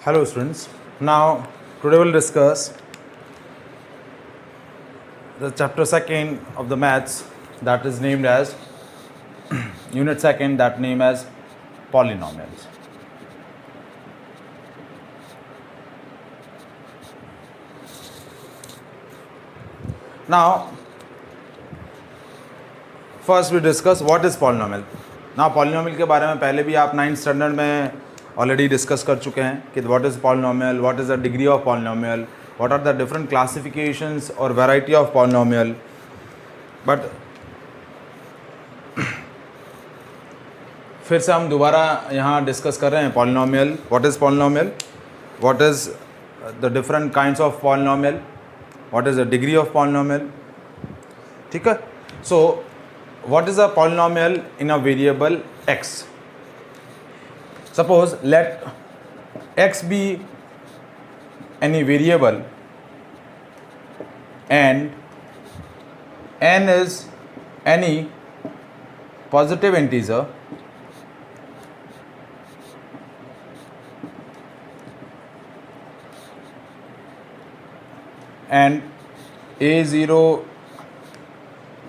Hello students, now today we'll discuss the chapter 2nd of the maths that is named as unit 2nd that name as polynomials. Now first we discuss what is polynomial. Now polynomial के बारे में पहले भी आप 9th standard में already discuss कर चुके हैं कि what is polynomial, what is the degree of polynomial, what are the different classifications और वैरायटी ऑफ पॉलिनोमियल. बट फिर से हम दोबारा यहाँ डिस्कस कर रहे हैं polynomial. What is polynomial, what is the different kinds of polynomial, what is the degree of polynomial. ठीक है. So what is a polynomial in a variable x. Suppose let x be any variable and n is any positive integer and a0,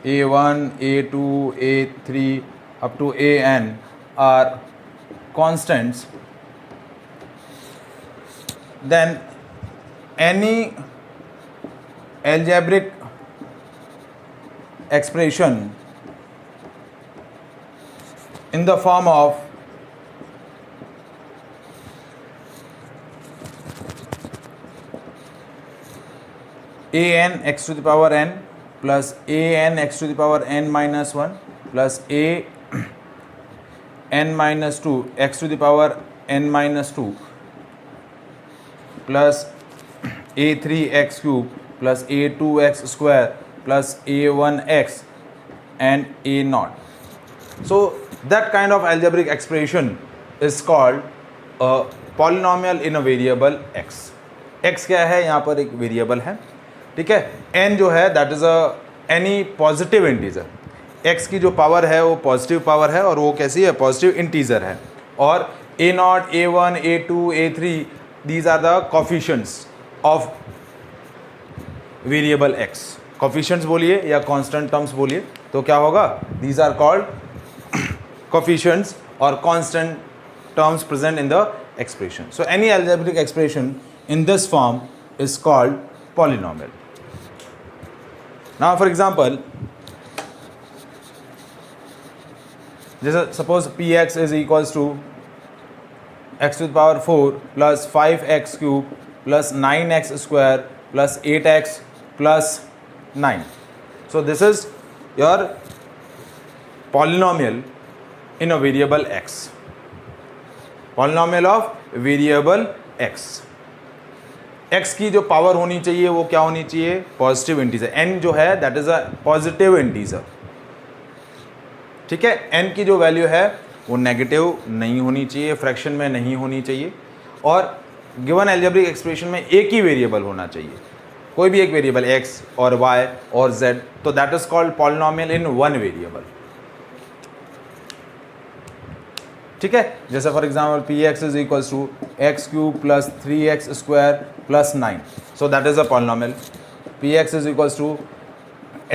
a1, a2, a3 up to an are constants, then any algebraic expression in the form of an x to the power n plus an x to the power n minus 1 plus a n minus 2 x to the power n minus 2 plus a3x cube plus a2x square plus a1x and a naught. So that kind of algebraic expression is called a polynomial in a variable x. x क्या है, यहाँ पर एक variable है. ठीक है. n जो है that is a any positive integer. x की जो पावर है वो पॉजिटिव पावर है और वो कैसी है, पॉजिटिव इंटीजर है. और a naught, a1, a2, a3 these are the coefficients of variable x. Coefficients बोलिए या कांस्टेंट टर्म्स बोलिए तो क्या होगा, दीज आर कॉल्ड कोफिशिएंट्स और constant terms present in the expression. So any algebraic expression in this form is called polynomial. Now for example, जैसे suppose p x is equals to x to the power 4 plus 5x cube plus 9x square plus 8x plus 9. So this is your polynomial in a variable x. Polynomial of variable x. x की जो power होनी चाहिए वो क्या होनी चाहिए, positive integer. n जो है that is a positive integer. ठीक है. n की जो वैल्यू है वो नेगेटिव नहीं होनी चाहिए, फ्रैक्शन में नहीं होनी चाहिए. और गिवन अलजेब्रिक एक्सप्रेशन में एक ही वेरिएबल होना चाहिए, कोई भी एक वेरिएबल x और y और z. तो that is called polynomial in one variable. ठीक है. जैसे for example p x is equals to x cube plus 3x square plus 9. So that is a polynomial. P x is equals to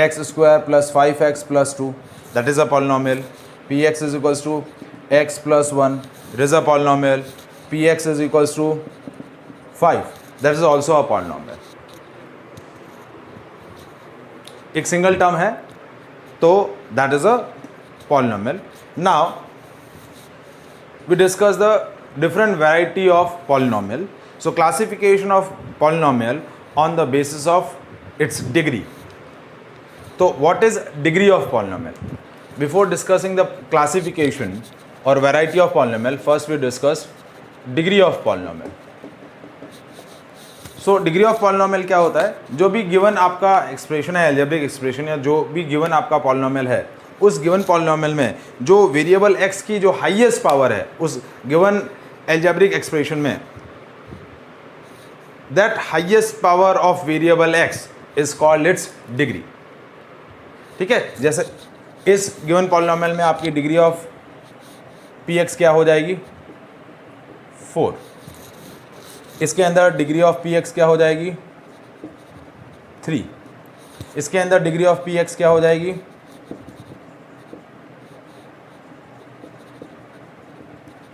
x square plus 5x plus 2. That is a polynomial. Px is equals to x plus 1. It is a polynomial. Px is equals to 5. That is also a polynomial. एक single term है तो that is a polynomial. Now we discuss the different variety of polynomial. So classification of polynomial on the basis of its degree. So what is degree of polynomial? Before discussing the classification or variety of polynomial, first we discuss degree of polynomial. So degree of polynomial क्या होता है, जो भी given आपका expression है, algebraic expression या जो भी गिवन आपका पॉलिनोमियल है, उस गिवन पॉलिनोमियल में जो वेरिएबल x की जो हाईएस्ट पावर है उस गिवन अलजेब्रिक एक्सप्रेशन में, that highest power of variable x is called its degree. ठीक है. जैसे इस गिवन पॉलिनोमियल में आपकी डिग्री ऑफ पी एक्स क्या हो जाएगी, 4. इसके अंदर डिग्री ऑफ पी एक्स क्या हो जाएगी 3, इसके अंदर डिग्री ऑफ पी एक्स क्या हो जाएगी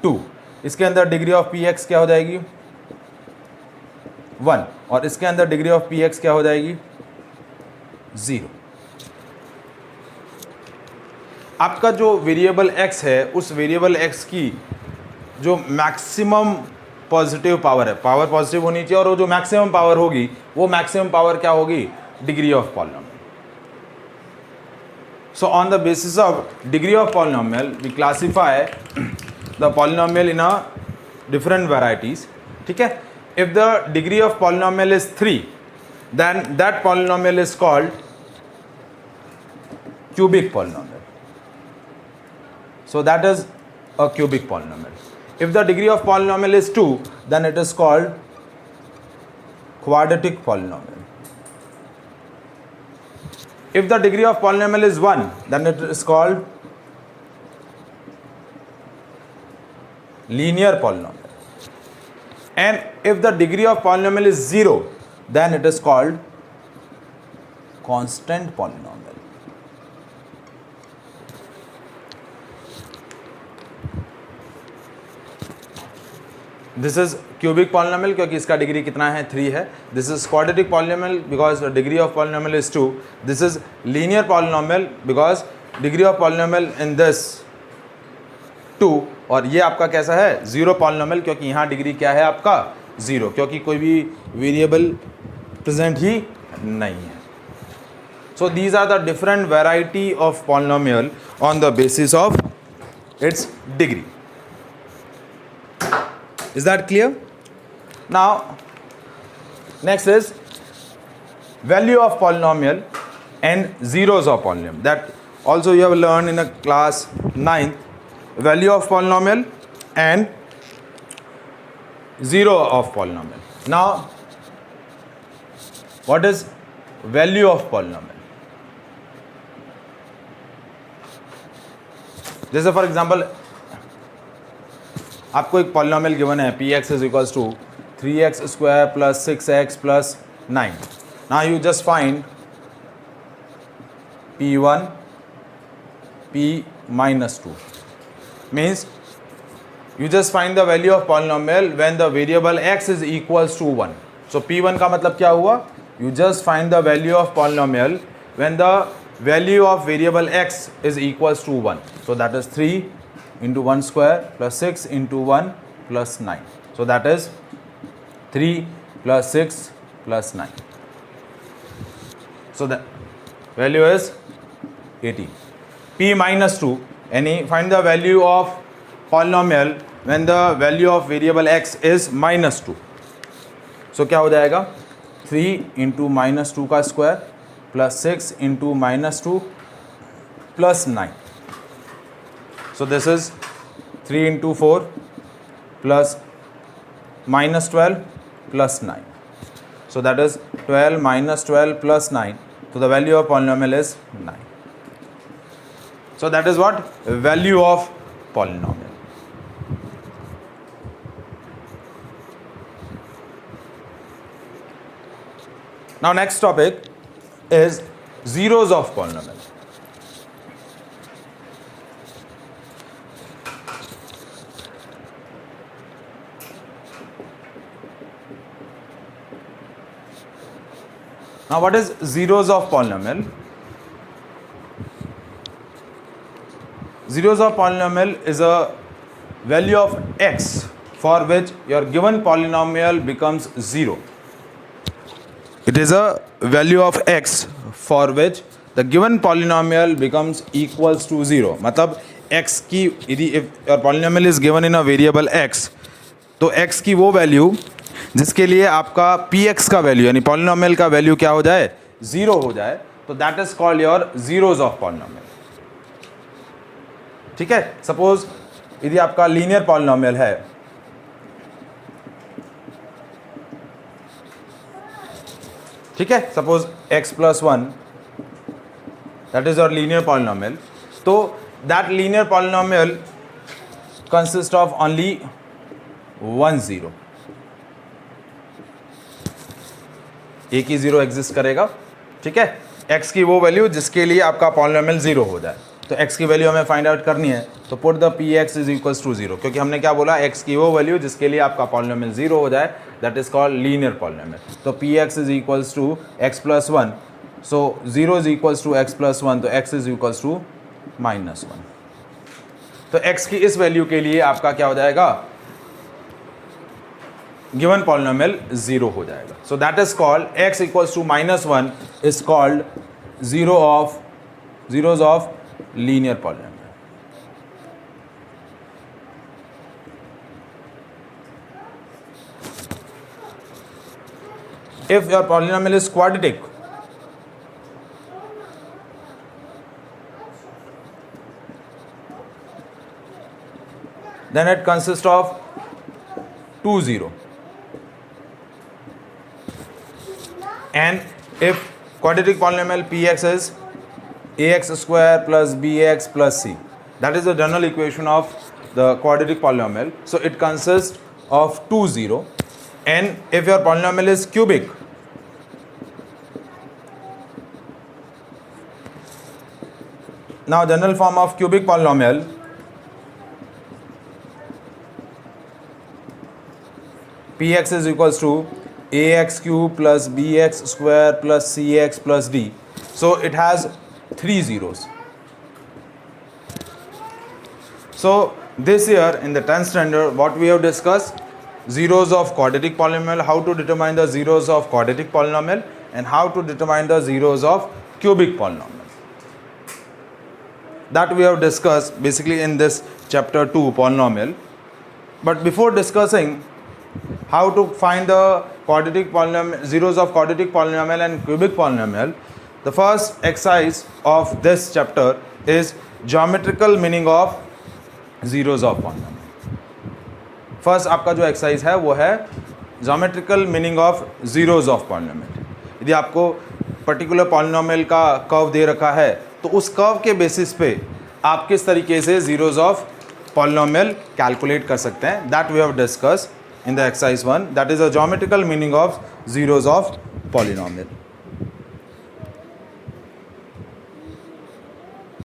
2, इसके अंदर डिग्री ऑफ पी एक्स क्या हो जाएगी 1, और इसके अंदर डिग्री ऑफ पी एक्स क्या हो जाएगी 0। आपका जो वेरिएबल x है उस वेरिएबल x की जो मैक्सिमम पॉजिटिव पावर है, पावर पॉजिटिव होनी चाहिए, और वो जो मैक्सिमम पावर होगी वो मैक्सिमम पावर क्या होगी degree of polynomial. So on the basis of degree of polynomial we classify the polynomial in a different varieties. ठीक है, if the degree of polynomial is 3 then that polynomial is called cubic polynomial. So that is a cubic polynomial. If the degree of polynomial is 2, then it is called quadratic polynomial. If the degree of polynomial is 1, then it is called linear polynomial. And if the degree of polynomial is 0, then it is called constant polynomial. This is cubic polynomial क्योंकि इसका degree कितना है 3 है। This is quadratic polynomial because degree of polynomial is 2। This is linear polynomial because degree of polynomial in this 2, और ये आपका कैसा है 0 पॉलिनोमियल क्योंकि यहाँ डिग्री क्या है आपका 0, क्योंकि कोई भी वेरिएबल प्रेजेंट ही नहीं है। So these are the different variety of polynomial on the basis of its degree. Is that clear? Now, next is value of polynomial and zeros of polynomial. That also you have learned in a class 9th. Value of polynomial and zero of polynomial. Now, what is value of polynomial? जैसे for example आपको एक polynomial given है p x is equals to 3x square plus 6x plus 9। Now you just find p1 p minus 2 means you just find the value of polynomial when the variable x is equals to 1. So p1 का मतलब क्या हुआ, you just find the value of polynomial when the value of variable x is equals to 1. So that is 3 into 1 square plus 6 into 1 plus 9. So that is 3 plus 6 plus 9. So the value is 18. P minus 2, any find the value of polynomial when the value of variable x is minus 2. So क्या हो जाएगा 3 into minus 2 का square plus 6 into minus 2 plus 9. So this is 3 into 4 plus minus 12 plus 9. So that is 12 minus 12 plus 9. So the value of polynomial is 9. So that is what value of polynomial. Now next topic is zeros of polynomial. Now what is zeros of polynomial? Zeros of polynomial is a value of x for which your given polynomial becomes 0. It is a value of x for which the given polynomial becomes equals to 0. मतलब x की यदि if your polynomial is given in a variable x, तो x की वो value जिसके लिए आपका px का वैल्यू यानी पॉलिनोमियल का वैल्यू क्या हो जाए 0 हो जाए, तो that is called your zeros of polynomial. ठीक है, सपोज यदि आपका लीनियर पॉलिनोमियल है, ठीक है, suppose x plus 1 that is your linear polynomial, तो that linear polynomial consist of only 1 0। एक ही ज़ीरो एग्जिस्ट करेगा, ठीक है। x की वो वैल्यू जिसके लिए आपका पॉलिनोमियल ज़ीरो हो जाए, तो x की वैल्यू हमें फाइंड आउट करनी है, तो put the p x is equals to zero, क्योंकि हमने क्या बोला, x की वो वैल्यू जिसके लिए आपका पॉलिनोमियल ज़ीरो हो जाए, that is called linear polynomial. तो p x is equals to x plus one, so zero is equals to x plus one, तो x is equals to minus one. तो x की इस वैल्यू के लिए आपका क्या हो जाएगा, गिवन पॉलिनोमियल ज़ीरो हो जाएगा। So that is called x equals to minus one is called zeros of linear polynomial. If your polynomial is quadratic, then it consists of two zero, and if quadratic polynomial px is ax square plus bx plus c, that is the general equation of the quadratic polynomial. So it consists of two zero, and if your polynomial is cubic, now general form of cubic polynomial, px is equals to ax cube plus bx square plus cx plus d. So it has three zeros. So this year in the 10th standard, what we have discussed, zeros of quadratic polynomial, how to determine the zeros of quadratic polynomial, and how to determine the zeros of cubic polynomial. That we have discussed basically in this chapter 2, polynomial. But before discussing how to find the quadratic polynomial, zeros of quadratic polynomial and cubic polynomial, the first exercise of this chapter is geometrical meaning of zeros of polynomial. First आपका जो exercise है वो है geometrical meaning of zeros of polynomial. यदि आपको particular polynomial का curve दे रखा है, तो उस curve के basis पे आप किस तरीके से zeros of polynomial calculate कर सकते हैं, that we have discussed in the exercise 1, that is a geometrical meaning of zeros of polynomial.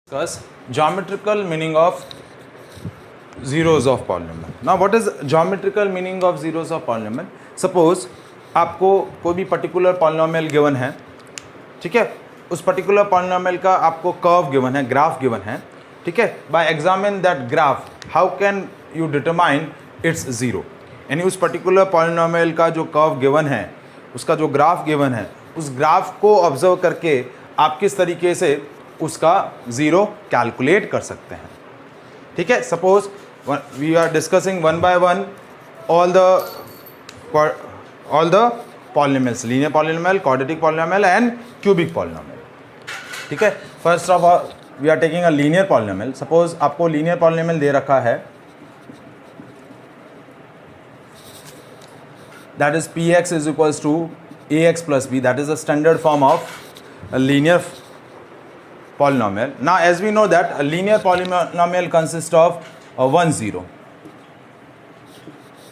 Discuss geometrical meaning of zeros of polynomial. Now what is geometrical meaning of zeros of polynomial? Suppose आपको कोई भी particular polynomial given है, ठीक है, उस particular polynomial का आपको curve given है, graph given है, ठीक है, by examine that graph, how can you determine its zero? यानी उस particular polynomial का जो curve given है, उसका जो graph given है, उस graph को observe करके आप किस तरीके से उसका ज़ीरो कैलकुलेट कर सकते हैं, ठीक है। Suppose we are discussing one by one all the polynomials, linear polynomial, quadratic polynomial and cubic polynomial, ठीक है। First of all we are taking a linear polynomial. Suppose आपको लीनियर पॉलिनोमियल दे रखा है, that is p x is equals to a x plus b, that is the standard form of a linear polynomial. Now as we know that a linear polynomial consists of one zero.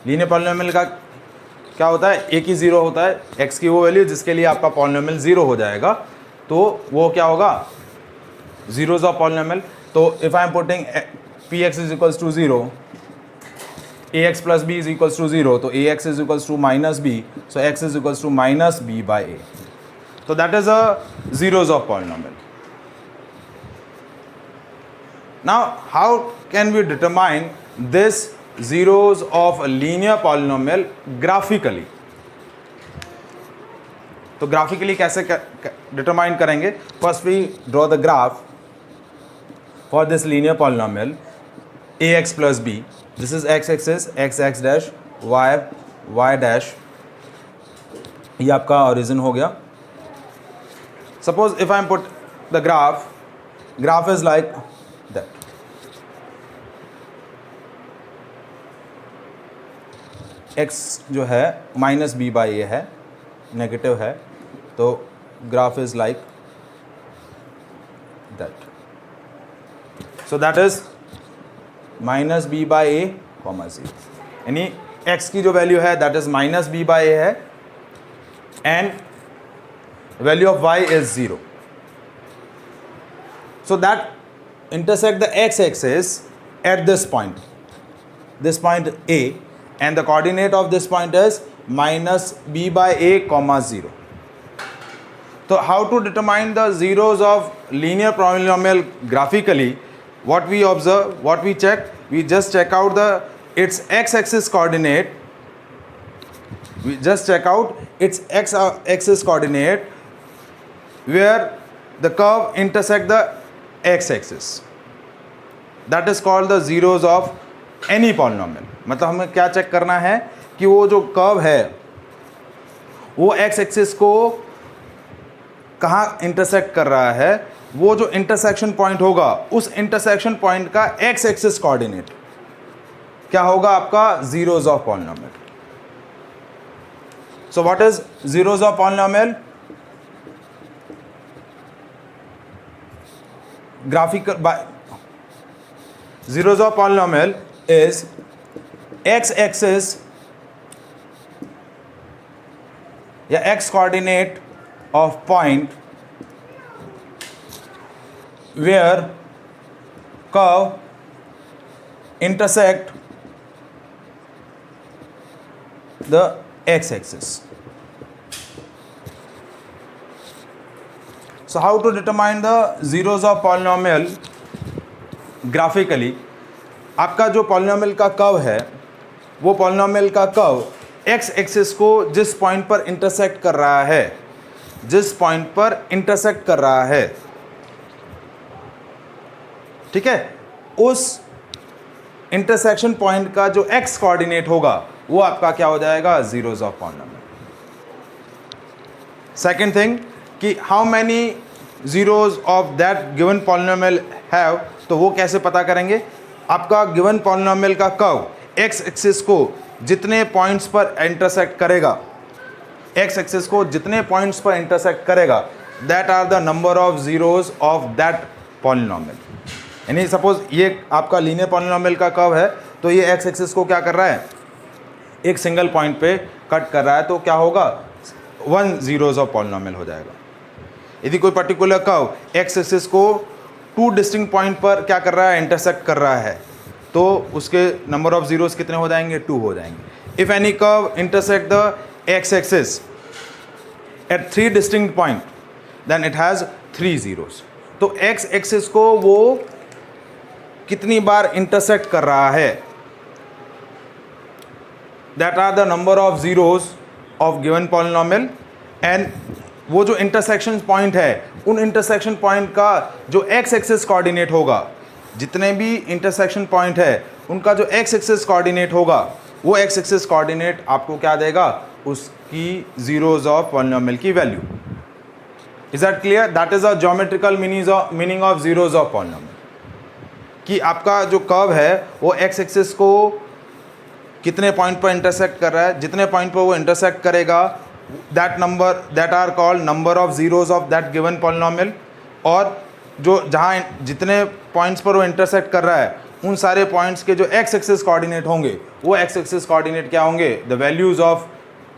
Linear polynomial का क्या होता है, एक ही zero होता है, x की वो value जिसके लिए आपका polynomial ज़ीरो हो जाएगा, तो वो क्या होगा, zeros of polynomial. तो if I am putting px is equals to 0, ax plus b is equals to 0, तो ax is equals to minus b, so x is equals to minus b by a. So that is a zeros of polynomial. Now how can we determine this zeros of a linear polynomial graphically? तो graphically कैसे determine करेंगे? First we draw the graph for this linear polynomial ax plus b. This is x axis, x dash, y dash. ये आपका origin हो गया. Suppose if I put the graph is like that. x जो है minus b by a है, negative है, तो graph is like that. So that is minus b by a comma zero, यानी x की जो वैल्यू है that is minus b by a है, and value of y is 0. So that intersect the x-axis at this point A, and the coordinate of this point is minus b by a comma 0. So how to determine the zeros of linear polynomial graphically? What we observe, what we check, we just check out its x-axis coordinate. We just check out its x-axis coordinate where the curve intersect the x-axis. That is called the zeros of any polynomial. मतलब हमें क्या check करना है कि वो जो curve है वो x-axis को कहाँ इंटरसेक्ट कर रहा है, वो जो इंटरसेक्शन पॉइंट होगा उस इंटरसेक्शन पॉइंट का एक्स एक्सिस कोऑर्डिनेट क्या होगा आपका zeros of polynomial. So what is zeros of polynomial? Graphical by zeros of polynomial is x axis या x coordinate of point where curve intersect the x-axis. So how to determine the zeros of polynomial graphically? आपका जो polynomial का curve है वो polynomial का curve x axis को जिस point पर इंटरसेक्ट कर रहा है, जिस पॉइंट पर इंटरसेक्ट कर रहा है, ठीक है, उस इंटरसेक्शन पॉइंट का जो x कोऑर्डिनेट होगा वो आपका क्या हो जाएगा, zeros of polynomial. Second thing कि how many zeros of that given polynomial have, तो वो कैसे पता करेंगे? आपका गिवन पॉलिनोमियल का कर्व एक्स एक्सिस को जितने पॉइंट्स पर इंटरसेक्ट करेगा, एक्स एक्सिस को जितने पॉइंट्स पर इंटरसेक्ट करेगा, that are the number of zeros of that polynomial. यानी सपोज ये आपका लीनियर पॉलिनोमियल का कर्व है तो ये एक्स एक्सिस को क्या कर रहा है, एक सिंगल पॉइंट पे कट कर रहा है, तो क्या होगा, 1 zeros ऑफ पॉलिनोमियल हो जाएगा. यदि कोई पर्टिकुलर कर्व एक्स एक्सिस को 2 डिस्टिंक्ट पॉइंट पर क्या कर रहा है, इंटरसेक्ट कर रहा है, तो उसके नंबर ऑफ जीरोस कितने हो जाएंगे, 2 हो जाएंगे. If any curve intersect the x axis at 3 distinct point then it has 3 zeros. तो एक्स एक्सिस को वो कितनी बार इंटरसेक्ट कर रहा है, that are the number of zeros of given polynomial. And वो जो इंटरसेक्शन पॉइंट है, उन इंटरसेक्शन पॉइंट का जो एक्स एक्सिस कोऑर्डिनेट होगा, जितने भी इंटरसेक्शन पॉइंट है उनका जो एक्स एक्सिस कोऑर्डिनेट होगा, वो एक्स एक्सिस कोऑर्डिनेट आपको क्या देगा, उसकी जीरोस ऑफ पॉलिनोमियल की value. Is that clear? That is a geometrical meaning of zeros of polynomial. कि आपका जो कर्व है वो एक्स एक्सिस को कितने पॉइंट पर इंटरसेक्ट कर रहा है, जितने पॉइंट पर वो इंटरसेक्ट करेगा, that are called number of zeros of that given polynomial. और जो जहाँ जितने पॉइंट्स पर वो इंटरसेक्ट कर रहा है उन सारे पॉइंट्स के जो एक्स एक्सिस कोऑर्डिनेट होंगे वो एक्स एक्सिस कोऑर्डिनेट क्या होंगे, the values of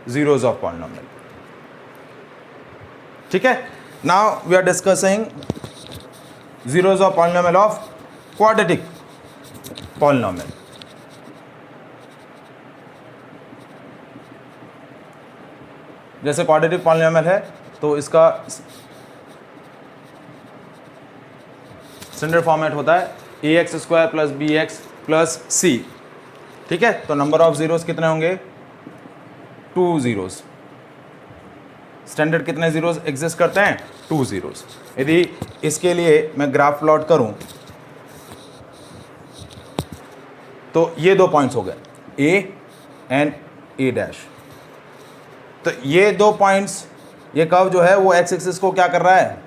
zeros of polynomial. ठीक है. Now we are discussing zeros of polynomial of quadratic polynomial. जैसे क्वाड्रेटिक पॉलिनोमियल है तो इसका स्टैंडर्ड फॉर्मेट होता है ax square plus b x plus c. ठीक है. तो नंबर ऑफ जीरोस कितने होंगे, 2 zeros. स्टैंडर्ड कितने जीरोस एग्जिस्ट करते हैं, 2 zeros. यदि इसके लिए मैं ग्राफ प्लॉट करूं तो ये 2 पॉइंट्स हो गए, a एंड a डैश. तो ये 2 पॉइंट्स, ये कर्व जो है वो एक्स एक्सिस को क्या कर रहा है,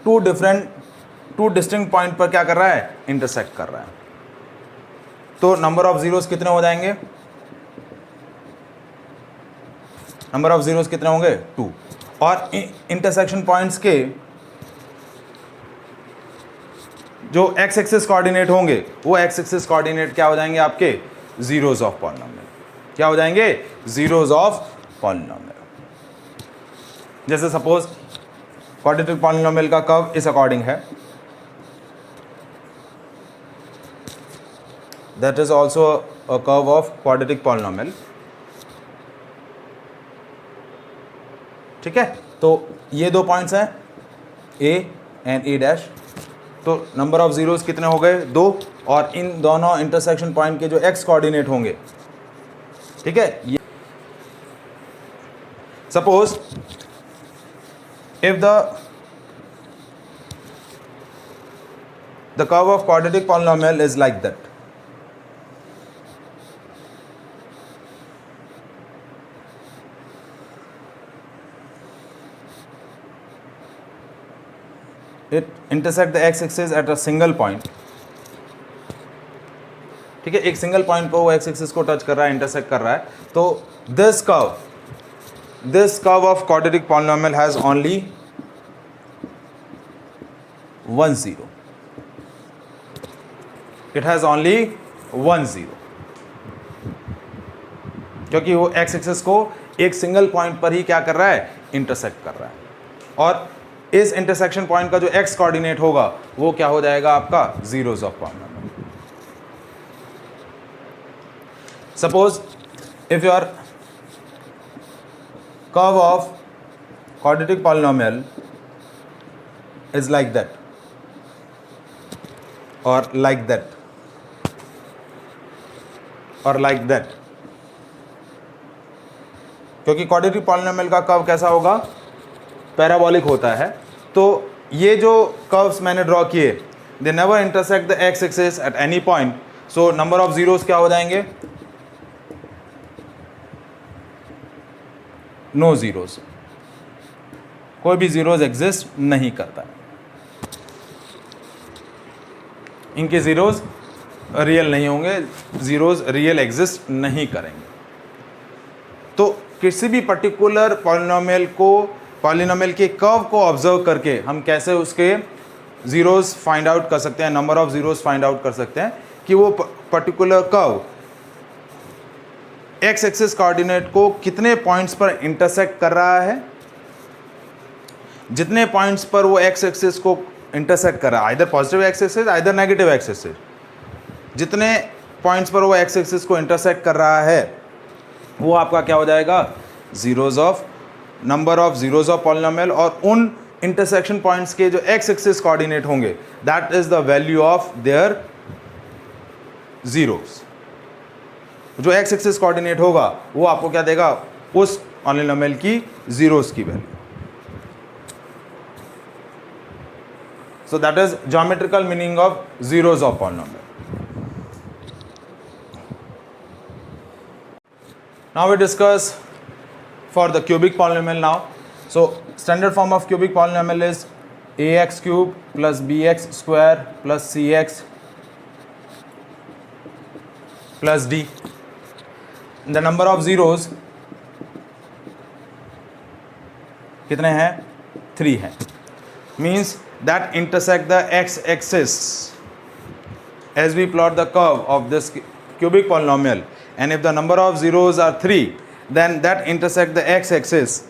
2 डिस्टिंक्ट पॉइंट पर क्या कर रहा है, इंटरसेक्ट कर रहा है. तो नंबर ऑफ जीरोस कितने हो जाएंगे, नंबर ऑफ जीरोस कितने होंगे, 2. और इंटरसेक्शन पॉइंट्स के जो एक्स एक्सिस कोऑर्डिनेट होंगे वो एक्स एक्सिस कोऑर्डिनेट क्या हो जाएंगे आपके, जीरोस ऑफ पॉलिनोमियल. क्या हो जाएंगे, जीरोस ऑफ पॉलिनोमियल. जैसे सपोज क्वाड्रेटिक पॉलिनोमियल का कर्व इस अकॉर्डिंग है, that is also a curve of quadratic polynomial. ठीक है, तो ये दो पॉइंट्स हैं ए एंड ए डैश, तो नंबर ऑफ जीरोस कितने हो गए? 2, और इन दोनों इंटरसेक्शन पॉइंट के जो एक्स कोऑर्डिनेट होंगे, ठीक है, ये suppose if the curve of quadratic polynomial is like that, it intersect the x axis at a single point, ठीक है, एक सिंगल पॉइंट पर वो x एक्सिस को टच कर रहा है, इंटरसेक्ट कर रहा है, तो this curve of quadratic polynomial has only 1 0, it has only 1 0, क्योंकि वो x एक्सिस को एक सिंगल पॉइंट पर ही क्या कर रहा है? इंटरसेक्ट कर रहा है, और इस इंटरसेक्शन पॉइंट का जो x कोऑर्डिनेट होगा वो क्या हो जाएगा? आपका zeros of polynomial. Suppose if your curve of quadratic polynomial is like that और लाइक दैट और लाइक दैट, क्योंकि क्वाड्रेटिक पॉलिनोमियल का कर्व कैसा होगा? पैराबोलिक होता है, तो ये जो कर्व्स मैंने ड्रॉ किए, they never intersect the x axis at any point, so number of zeros क्या हो जाएंगे? नो जीरोस, कोई भी जीरोस एग्जिस्ट नहीं करता, इनके जीरोस रियल नहीं होंगे, जीरोस रियल एग्जिस्ट नहीं करेंगे। तो किसी भी पर्टिकुलर पॉलिनोमियल के कर्व को ऑब्जर्व करके हम कैसे उसके जीरोस फाइंड आउट कर सकते हैं, number of zeros find out कर सकते हैं कि वो particular curve x axis coordinate को कितने पॉइंट्स पर इंटरसेक्ट कर रहा है। जितने पॉइंट्स पर वो एक्स एक्सिस को इंटरसेक्ट कर रहा है, either positive x axis either negative x axis, जितने पॉइंट्स पर वो एक्स एक्सिस को इंटरसेक्ट कर रहा है वो आपका क्या हो जाएगा? Zeros of number of zeros of polynomial, और उन इंटरसेक्शन पॉइंट्स के जो एक्स एक्सिस कोऑर्डिनेट होंगे that is the value of their zeros. जो एक्स एक्सिस कोऑर्डिनेट होगा वो आपको क्या देगा? उस पॉलिनोमियल की जीरोस की value. So that is geometrical meaning of zeros of polynomial. Now we discuss for the cubic polynomial now. So standard form of cubic polynomial is ax cube plus bx square plus cx plus d. The number of zeros कितने हैं? 3 हैं. Means that intersect the x axis as we plot the curve of this cubic polynomial. And if the number of zeros are 3, then that intersect the x axis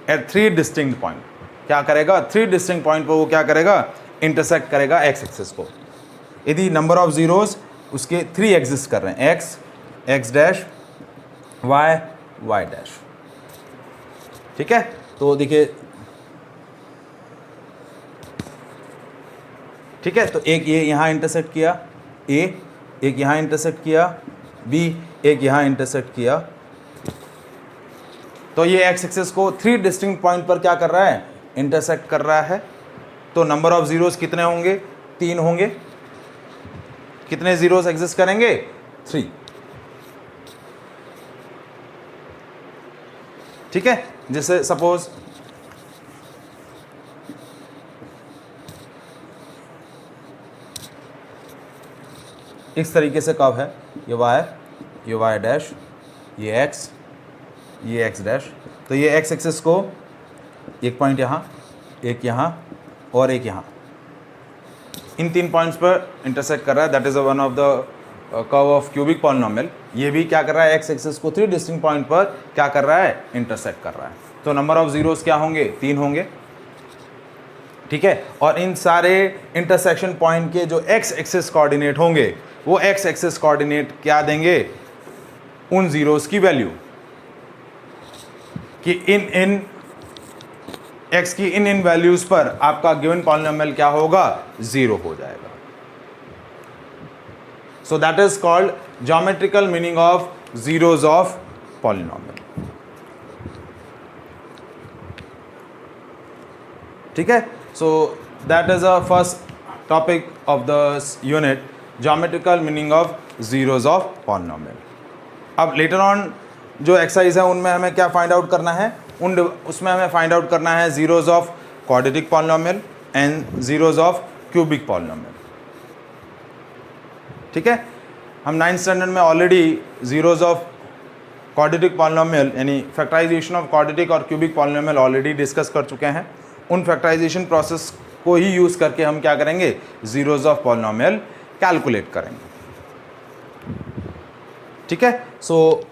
at 3 distinct point. क्या करेगा? 3 distinct point पर वो क्या करेगा? intersect करेगा x axis को। यदि number of zeros उसके 3 exist कर रहे हैं, x, x dash, y, y dash, ठीक है। तो देखिए, ठीक है, तो एक ये यहाँ इंटरसेक्ट किया a, एक यहाँ इंटरसेक्ट किया b, एक यहाँ इंटरसेक्ट किया, तो ये एक्स एक्सिस को 3 डिस्टिंक्ट पॉइंट पर क्या कर रहा है? इंटरसेक्ट कर रहा है। तो नंबर ऑफ जीरोस कितने होंगे? 3 होंगे। कितने जीरोस एग्जिस्ट करेंगे? 3, ठीक है। जैसे सपोज इस तरीके से कर्व है, ये y डैश, ये x, ये x डैश, तो ये x एक्सिस को एक पॉइंट यहाँ, एक यहाँ और एक यहाँ, इन 3 पॉइंट्स पर इंटरसेक्ट कर रहा है। That is one of the curve of cubic polynomial. ये भी क्या कर रहा है? x एक्सिस को 3 डिस्टिंक्ट पॉइंट पर क्या कर रहा है? इंटरसेक्ट कर रहा है। तो नंबर ऑफ जीरोस क्या होंगे, 3 होंगे, ठीक है। और इन सारे इंटरसेक्शन पॉइंट के जो एक्स एक्सिस कोऑर्डिनेट होंगे वो एक्स एक्सिस कोऑर्डिनेट क्या देंगे, उन जीरोस की वैल्यू कि इन एक्स की इन वैल्यूज पर आपका गिवन पॉलिनोमियल क्या होगा, 0 हो जाएगा। So that is called geometrical meaning of zeros of polynomial, ठीक है। सो that is a first topic of the unit, geometrical meaning of zeros of polynomial. अब लेटर ऑन जो एक्सरसाइज है उनमें हमें क्या फाइंड आउट करना है, उसमें हमें फाइंड आउट करना है zeros of quadratic polynomial and zeros of cubic polynomial, ठीक है। हम 9th स्टैंडर्ड में already zeros of quadratic polynomial यानी फैक्टराइजेशन ऑफ क्वाड्रेटिक और क्यूबिक पॉलिनोमियल ऑलरेडी डिस्कस कर चुके हैं। उन फैक्टराइजेशन प्रोसेस को ही यूज़ करके हम क्या करेंगे, जीरोस ऑफ पॉलिनोमियल कैलकुलेट करेंगे, ठीक है। सो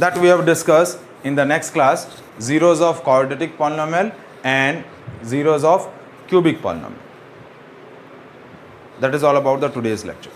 that we have discussed in the next class, zeros of quadratic polynomial and zeros of cubic polynomial. That is all about the today's lecture.